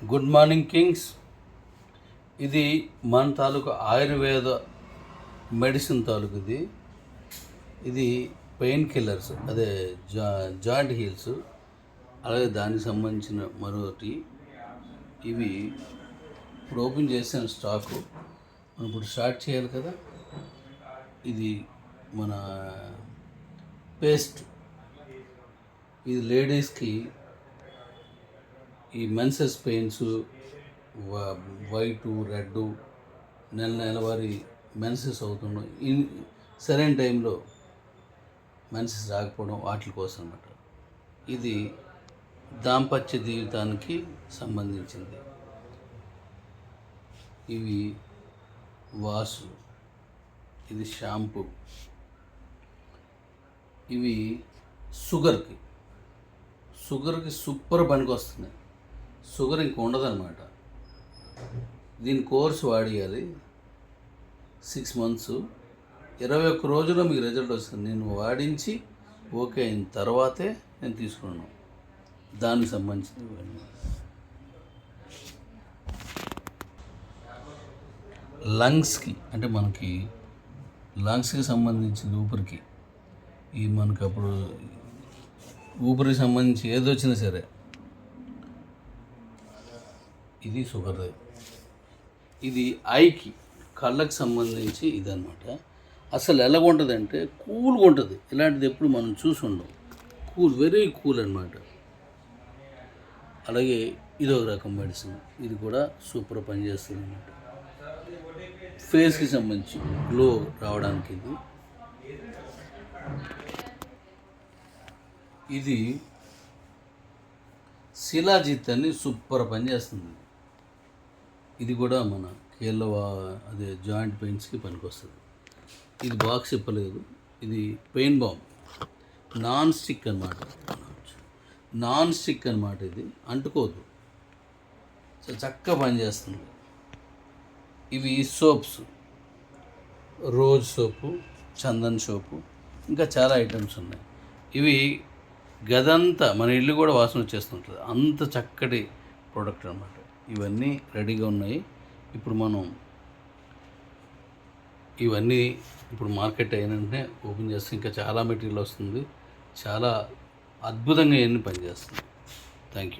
Good morning Kings. ఇది మన తాలూకు ఆయుర్వేద మెడిసిన్ తాలూకు ఇది పెయిన్ కిల్లర్స్, అదే జాయింట్ హీల్స్, అలాగే దానికి సంబంధించిన మరొకటి. ఇవి ఇప్పుడు ఓపెన్ చేసిన స్టాకు మనం ఇప్పుడు స్టార్ట్ చేయాలి కదా. ఇది మన పేస్ట్, ఇది లేడీస్కి ఈ మెన్సెస్ పెయిన్స్, వైట్ రెడ్, నెలవారీ మెన్సెస్ అవుతుండడం, సరైన టైంలో మెన్సెస్ రాకపోవడం, వాటి కోసం అన్నమాట. ఇది దాంపత్య జీవితానికి సంబంధించింది. ఇవి వాసు, ఇది షాంపూ, ఇవి షుగర్కి సూపర్ పనికి వస్తున్నాయి. షుగర్ ఇంక ఉండదన్నమాట. దీని కోర్స్ వాడియాలి 6 months, 21 రోజుల్లో మీకు రిజల్ట్ వస్తుంది. నేను వాడించి ఓకే అయిన తర్వాతే నేను తీసుకున్నాను. దానికి సంబంధించినవి లంగ్స్కి, అంటే మనకి లంగ్స్కి సంబంధించిన ఊపిరికి, ఈ మనకు అప్పుడు ఊపిరికి సంబంధించి ఏది వచ్చినా సరే ఇది షుగర్. ఇది ఐకి, కళ్ళకి సంబంధించి ఇదన్నమాట. అసలు ఎలాగ ఉంటుందంటే కూల్గా ఉంటుంది. ఇలాంటిది ఎప్పుడు మనం చూసి ఉండం. వెరీ కూల్ అనమాట. అలాగే ఇది ఒక రకం మెడిసిన్, ఇది కూడా సూపర్ పనిచేస్తుంది అన్నమాట. ఫేస్కి సంబంధించి గ్లో రావడానికి ఇది శిలాజిత్ అని సూపర్ పనిచేస్తుంది. ఇది కూడా మన కీళ్ళ అదే జాయింట్ పెయిన్స్కి పనికొస్తుంది. ఇది బాక్స్ ఇప్పలేదు, ఇది పెయిన్ బామ్, నాన్ స్టిక్ అనమాట. ఇది అంటుకోదు, సో చక్కగా పనిచేస్తుంది. ఇవి సోప్స్, రోజ్ సోపు, చందన్ సోపు, ఇంకా చాలా ఐటమ్స్ ఉన్నాయి. ఇవి గదంతా మన ఇల్లు కూడా వాసన వచ్చేస్తుంటుంది, అంత చక్కటి ప్రోడక్ట్ అన్నమాట. ఇవన్నీ రెడీగా ఉన్నాయి. ఇప్పుడు మనం ఇవన్నీ మార్కెట్ అయిన వెంటనే ఓపెన్ చేస్తే ఇంకా చాలా మెటీరియల్ వస్తుంది. చాలా అద్భుతంగా ఇవన్నీ పనిచేస్తుంది. Thank you.